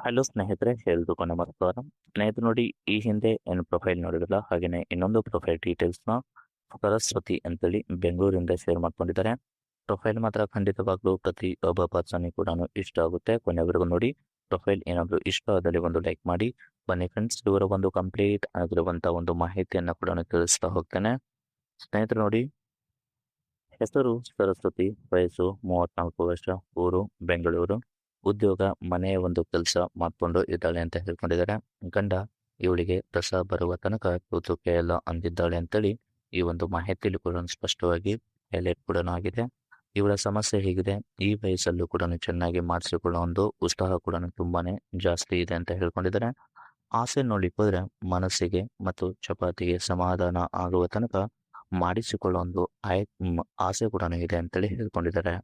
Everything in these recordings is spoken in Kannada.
ಹಲೋ ಸ್ನೇಹಿತರೆ, ಎಲ್ರಿಗೂ ನಮಸ್ಕಾರ. ಸ್ನೇಹಿತರು ನೋಡಿ, ಈ ಹಿಂದೆ ಏನು ಪ್ರೊಫೈಲ್ ನೋಡಿರಲ್ಲ, ಹಾಗೇನೆ ಇನ್ನೊಂದು ಪ್ರೊಫೈಲ್ ಡೀಟೇಲ್ಸ್ನ ಸರಸ್ವತಿ ಅಂತೇಳಿ ಬೆಂಗಳೂರಿಂದ ಶೇರ್ ಮಾಡ್ಕೊಂಡಿದ್ದಾರೆ. ಪ್ರೊಫೈಲ್ ಮಾತ್ರ ಖಂಡಿತವಾಗ್ಲೂ ಪ್ರತಿ ಒಬ್ಬ ಪರ್ಸನ್ಗೆ ಕೂಡ ಇಷ್ಟ ಆಗುತ್ತೆ. ಕೊನೆವರೆಗೂ ನೋಡಿ. ಪ್ರೊಫೈಲ್ ಏನಾದರೂ ಇಷ್ಟ ಆದಲ್ಲಿ ಒಂದು ಲೈಕ್ ಮಾಡಿ. ಬನ್ನಿ ಫ್ರೆಂಡ್ಸ್, ಇವರ ಒಂದು ಕಂಪ್ಲೀಟ್ ಆಗಿರುವಂಥ ಒಂದು ಮಾಹಿತಿಯನ್ನು ಕೂಡ ತಿಳಿಸ್ತಾ ಹೋಗ್ತೇನೆ. ಸ್ನೇಹಿತರು ನೋಡಿ, ಹೆಸರು ಸರಸ್ವತಿ, ವಯಸ್ಸು 34 ವರ್ಷ, ಊರು ಬೆಂಗಳೂರು, ಉದ್ಯೋಗ ಮನೆಯ ಒಂದು ಕೆಲಸ ಮಾಡ್ಕೊಂಡು ಇದ್ದಾಳೆ ಅಂತ ಹೇಳ್ಕೊಂಡಿದ್ದಾರೆ. ಗಂಡ ಇವಳಿಗೆ ರಸ ಬರುವ ತನಕ ತೂತು ಎಲ್ಲ ಅಂದಿದ್ದಾಳೆ ಅಂತೇಳಿ ಈ ಒಂದು ಮಾಹಿತಿಯಲ್ಲಿ ಕೂಡ ಸ್ಪಷ್ಟವಾಗಿ ಹೈಲೈಟ್ ಕೂಡ ಆಗಿದೆ. ಇವಳ ಸಮಸ್ಯೆ ಹೇಗಿದೆ, ಈ ವಯಸ್ಸಲ್ಲೂ ಕೂಡ ಚೆನ್ನಾಗಿ ಮಾಡಿಸಿಕೊಳ್ಳೋ ಒಂದು ಉತ್ಸಾಹ ಕೂಡ ತುಂಬಾನೇ ಜಾಸ್ತಿ ಇದೆ ಅಂತ ಹೇಳ್ಕೊಂಡಿದ್ದಾರೆ. ಆಸೆ ನೋಡ್ಲಿಕ್ಕೆ ಹೋದ್ರೆ ಮನಸ್ಸಿಗೆ ಮತ್ತು ಚಪಾತಿಗೆ ಸಮಾಧಾನ ಆಗುವ ತನಕ ಮಾಡಿಸಿಕೊಳ್ಳೋ ಒಂದು ಆಸೆ ಕೂಡ ಇದೆ ಅಂತೇಳಿ ಹೇಳ್ಕೊಂಡಿದ್ದಾರೆ.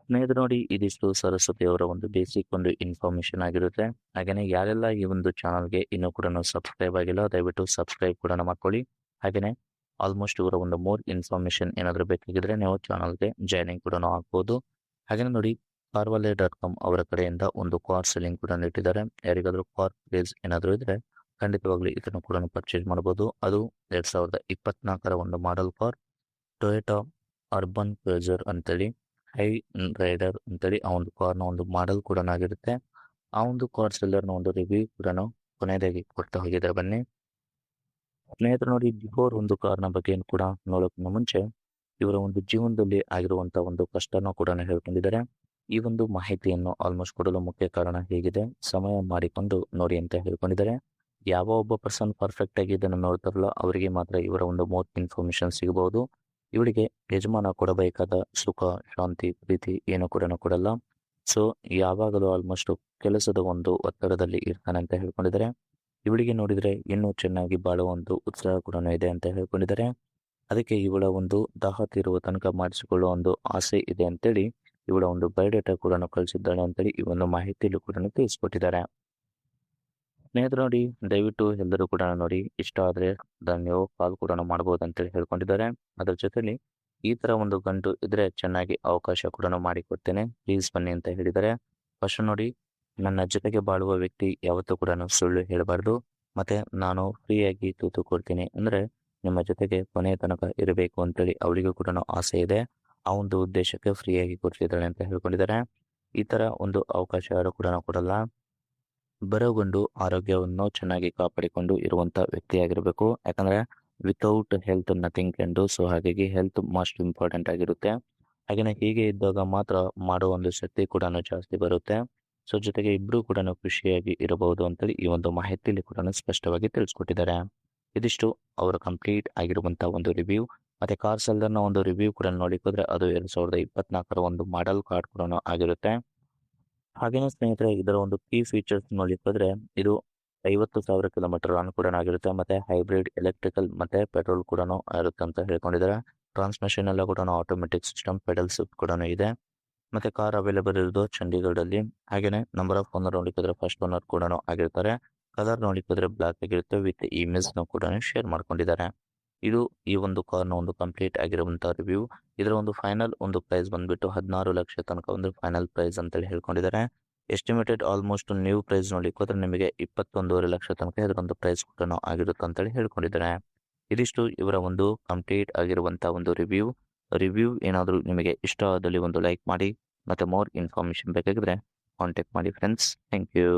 ಸ್ನೇಹಿತರು ನೋಡಿ, ಇದಿಷ್ಟು ಸರಸ್ವತಿ ಅವರ ಒಂದು ಬೇಸಿಕ್ ಒಂದು ಇನ್ಫಾರ್ಮೇಶನ್ ಆಗಿರುತ್ತೆ. ಹಾಗೇನೆ ಯಾರೆಲ್ಲ ಈ ಒಂದು ಚಾನಲ್ಗೆ ಇನ್ನೂ ಕೂಡ ಸಬ್ಸ್ಕ್ರೈಬ್ ಆಗಿಲ್ಲ, ದಯವಿಟ್ಟು ಸಬ್ಸ್ಕ್ರೈಬ್ ಕೂಡ ಮಾಡ್ಕೊಳ್ಳಿ. ಹಾಗೇನೆ ಆಲ್ಮೋಸ್ಟ್ ಇವರ ಒಂದು ಮೋರ್ ಇನ್ಫಾರ್ಮೇಶನ್ ಏನಾದರೂ ಬೇಕಾಗಿದ್ರೆ ನೀವು ಚಾನಲ್ಗೆ ಜಾಯ್ನಿಂಗ್ ಕೂಡ ಆಗ್ಬೋದು. ಹಾಗೇನೆ ನೋಡಿ, carvale.com ಅವರ ಕಡೆಯಿಂದ ಒಂದು ಕಾರ್ ಸೆಲ್ಲಿಂಗ್ ಕೂಡ ಇಟ್ಟಿದ್ದಾರೆ. ಯಾರಿಗಾದ್ರೂ ಕಾರ್ ಪ್ಲೇಸ್ ಏನಾದರೂ ಇದ್ರೆ ಖಂಡಿತವಾಗ್ಲೂ ಇದನ್ನು ಕೂಡ ಪರ್ಚೇಸ್ ಮಾಡಬಹುದು. ಅದು 2024 ಒಂದು model car, Toyota urban cruiser ಅಂತೇಳಿ ಹೈ ರೈಡರ್ ಅಂತೇಳಿ ಆ ಒಂದು ಕಾರ್ನ ಒಂದು ಮಾಡೆಲ್ ಕೂಡ ಆಗಿರುತ್ತೆ. ಆ ಒಂದು ಕಾರ್ ಸೆಲ್ಲರ್ನ ಒಂದು ರಿವ್ಯೂ ಕೂಡ ಕೊನೆಯದಾಗಿ ಕೊಡ್ತಾ ಹೋಗಿದ್ದಾರೆ. ಬನ್ನಿ ಸ್ನೇಹಿತರು ನೋಡಿ, ಬಿಫೋರ್ ಒಂದು ಕಾರ್ನ ಬಗ್ಗೆ ಕೂಡ ನೋಡೋಕ್ಕಿಂತ ಮುಂಚೆ ಇವರ ಒಂದು ಜೀವನದಲ್ಲಿ ಆಗಿರುವಂತ ಒಂದು ಕಷ್ಟನೂ ಕೂಡ ಹೇಳ್ಕೊಂಡಿದ್ದಾರೆ. ಈ ಒಂದು ಮಾಹಿತಿಯನ್ನು ಆಲ್ಮೋಸ್ಟ್ ಕೊಡಲು ಮುಖ್ಯ ಕಾರಣ ಹೇಗಿದೆ, ಸಮಯ ಮಾಡಿಕೊಂಡು ನೋಡಿ ಅಂತ ಹೇಳ್ಕೊಂಡಿದ್ದಾರೆ. ಯಾವ ಒಬ್ಬ ಪರ್ಸನ್ ಪರ್ಫೆಕ್ಟ್ ಆಗಿ ಇದನ್ನು ನೋಡ್ತಾರಲ್ಲ ಅವರಿಗೆ ಮಾತ್ರ ಇವರ ಒಂದು ಮೋರ್ ಇನ್ಫಾರ್ಮೇಶನ್ ಸಿಗಬಹುದು. ಇವಳಿಗೆ ಯಜಮಾನ ಕೊಡಬೇಕಾದ ಸುಖ, ಶಾಂತಿ, ಪ್ರೀತಿ ಏನು ಕೂಡ ಕೊಡಲ್ಲ. ಸೊ ಯಾವಾಗಲೂ ಆಲ್ಮೋಸ್ಟ್ ಕೆಲಸದ ಒಂದು ಒತ್ತಡದಲ್ಲಿ ಇರ್ತಾನೆ ಅಂತ ಹೇಳ್ಕೊಂಡಿದ್ದಾರೆ. ಇವಳಿಗೆ ನೋಡಿದ್ರೆ ಇನ್ನೂ ಚೆನ್ನಾಗಿ ಬಾಳುವ ಒಂದು ಉತ್ಸಾಹ ಕೂಡ ಇದೆ ಅಂತ ಹೇಳ್ಕೊಂಡಿದ್ದಾರೆ. ಅದಕ್ಕೆ ಇವಳ ಒಂದು ದಾಹ ತೀರುವ ತನಕ ಮಾಡಿಸಿಕೊಳ್ಳುವ ಒಂದು ಆಸೆ ಇದೆ ಅಂತೇಳಿ ಇವಳ ಒಂದು ಬಯೋಡೇಟಾ ಕೂಡ ಕಳಿಸಿದ್ದಾಳೆ ಅಂತೇಳಿ ಈ ಒಂದು ಮಾಹಿತಿಯಲ್ಲೂ ಕೂಡ ತಿಳಿಸ್ಕೊಟ್ಟಿದ್ದಾರೆ. ಸ್ನೇಹಿತರು ನೋಡಿ, ದಯವಿಟ್ಟು ಎಲ್ಲರೂ ಕೂಡ ನೋಡಿ, ಇಷ್ಟ ಆದರೆ ನೀವು ಕಾಲ್ ಕೂಡ ಮಾಡ್ಬೋದು ಅಂತೇಳಿ ಹೇಳ್ಕೊಂಡಿದ್ದಾರೆ. ಅದರ ಜೊತೆಲಿ ಈ ತರ ಒಂದು ಗಂಟು ಇದ್ರೆ ಚೆನ್ನಾಗಿ ಅವಕಾಶ ಕೂಡ ಮಾಡಿಕೊಡ್ತೇನೆ, ಪ್ಲೀಸ್ ಬನ್ನಿ ಅಂತ ಹೇಳಿದ್ದಾರೆ. ಫಸ್ಟ್ ನೋಡಿ, ನನ್ನ ಜೊತೆಗೆ ಬಾಳುವ ವ್ಯಕ್ತಿ ಯಾವತ್ತೂ ಕೂಡ ಸುಳ್ಳು ಹೇಳಬಾರ್ದು. ಮತ್ತೆ ನಾನು ಫ್ರೀಯಾಗಿ ತೂತು ಕೊಡ್ತೀನಿ ಅಂದ್ರೆ ನಿಮ್ಮ ಜೊತೆಗೆ ಕೊನೆಯ ತನಕ ಇರಬೇಕು ಅಂತೇಳಿ ಅವಳಿಗೂ ಕೂಡ ಆಸೆ ಇದೆ. ಆ ಒಂದು ಉದ್ದೇಶಕ್ಕೆ ಫ್ರೀಯಾಗಿ ಕೊಡ್ತಿದ್ದಾಳೆ ಅಂತ ಹೇಳ್ಕೊಂಡಿದ್ದಾರೆ. ಈ ತರ ಒಂದು ಅವಕಾಶ ಯಾರು ಕೂಡ ಕೊಡಲ್ಲ. ಬರೋಗೊಂಡು ಆರೋಗ್ಯವನ್ನು ಚೆನ್ನಾಗಿ ಕಾಪಾಡಿಕೊಂಡು ಇರುವಂತ ವ್ಯಕ್ತಿಯಾಗಿರಬೇಕು. ಯಾಕಂದ್ರೆ without health nothing can do. So ಹಾಗಾಗಿ ಹೆಲ್ತ್ ಮೋಸ್ಟ್ ಇಂಪಾರ್ಟೆಂಟ್ ಆಗಿರುತ್ತೆ. ಹಾಗೇನೆ ಹೀಗೆ ಇದ್ದಾಗ ಮಾತ್ರ ಮಾಡೋ ಒಂದು ಶಕ್ತಿ ಕೂಡ ಜಾಸ್ತಿ ಬರುತ್ತೆ. ಸೊ ಜೊತೆಗೆ ಇಬ್ರು ಕೂಡ ಖುಷಿಯಾಗಿ ಇರಬಹುದು ಅಂತೇಳಿ ಈ ಒಂದು ಮಾಹಿತಿಯಲ್ಲಿ ಕೂಡ ಸ್ಪಷ್ಟವಾಗಿ ತಿಳಿಸ್ಕೊಟ್ಟಿದ್ದಾರೆ. ಇದಿಷ್ಟು ಅವರ ಕಂಪ್ಲೀಟ್ ಆಗಿರುವಂತಹ ಒಂದು ರಿವ್ಯೂ. ಮತ್ತೆ ಕಾರ್ ಸೆಲ್ಲರ್ನ ಒಂದು ರಿವ್ಯೂ ಕೂಡ ನೋಡಿಕೋದ್ರೆ ಅದು 2024 ಒಂದು ಮಾಡೆಲ್ ಕಾರ್ ಕೂಡ ಆಗಿರುತ್ತೆ. ಹಾಗೇನೇ ಸ್ನೇಹಿತರೆ, ಇದರ ಒಂದು ಕೀ ಫೀಚರ್ಸ್ ನೋಡಿಕೋದ್ರೆ ಇದು 50,000 ಕಿಲೋಮೀಟರ್ ರನ್ ಕೂಡ ಆಗಿರುತ್ತೆ. ಮತ್ತೆ ಹೈಬ್ರಿಡ್, ಎಲೆಕ್ಟ್ರಿಕಲ್ ಮತ್ತೆ ಪೆಟ್ರೋಲ್ ಕೂಡ ಇರುತ್ತೆ ಅಂತ ಹೇಳ್ಕೊಂಡಿದ್ದಾರೆ. ಟ್ರಾನ್ಸ್ಮಿಷನ್ ಎಲ್ಲ ಕೂಡ ಆಟೋಮೆಟಿಕ್ ಸಿಸ್ಟಮ್, ಪೆಡಲ್ ಶಿಫ್ಟ್ ಕೂಡ ಇದೆ. ಮತ್ತೆ ಕಾರ್ ಅವೈಲೇಬಲ್ ಇರೋದು ಚಂಡೀಗಢಲ್ಲಿ. ಹಾಗೇನೆ ನಂಬರ್ ಆಫ್ ಓನರ್ ನೋಡಿಕೋದ್ರೆ ಫಸ್ಟ್ ಓನರ್ ಕೂಡ ಆಗಿರ್ತಾರೆ. ಕಲರ್ ನೋಡಿಕೋದ್ರೆ ಬ್ಲಾಕ್ ಆಗಿರುತ್ತೆ. ವಿತ್ ಇಮೇಜ್ ಕೂಡ ಶೇರ್ ಮಾಡ್ಕೊಂಡಿದ್ದಾರೆ. ಇದು ಈ ಒಂದು ಕಾರ್ನ ಒಂದು ಕಂಪ್ಲೀಟ್ ಆಗಿರುವಂತಹ ರಿವ್ಯೂ. ಇದರ ಒಂದು ಫೈನಲ್ ಒಂದು ಪ್ರೈಸ್ ಬಂದ್ಬಿಟ್ಟು 16 ಲಕ್ಷ ತನಕ ಒಂದು ಫೈನಲ್ ಪ್ರೈಸ್ ಅಂತೇಳಿ ಹೇಳ್ಕೊಂಡಿದ್ದಾರೆ. ಎಸ್ಟಿಮೇಟೆಡ್ ಆಲ್ಮೋಸ್ಟ್ ನ್ಯೂ ಪ್ರೈಸ್ ನೋಡ್ಲಿಕ್ಕೆ ಹೋದ್ರೆ ನಿಮಗೆ 21.5 ಲಕ್ಷ ತನಕ ಇದರ ಒಂದು ಪ್ರೈಸ್ ಕೂಡ ಆಗಿರುತ್ತೆ ಅಂತೇಳಿ ಹೇಳ್ಕೊಂಡಿದ್ದಾರೆ. ಇದಿಷ್ಟು ಇವರ ಒಂದು ಕಂಪ್ಲೀಟ್ ಆಗಿರುವಂತಹ ಒಂದು ರಿವ್ಯೂ ಏನಾದರೂ ನಿಮಗೆ ಇಷ್ಟ ಆದಲ್ಲಿ ಒಂದು ಲೈಕ್ ಮಾಡಿ. ಮತ್ತೆ ಮೋರ್ ಇನ್ಫಾರ್ಮೇಶನ್ ಬೇಕಾಗಿದ್ರೆ ಕಾಂಟ್ಯಾಕ್ಟ್ ಮಾಡಿ ಫ್ರೆಂಡ್ಸ್. Thank you.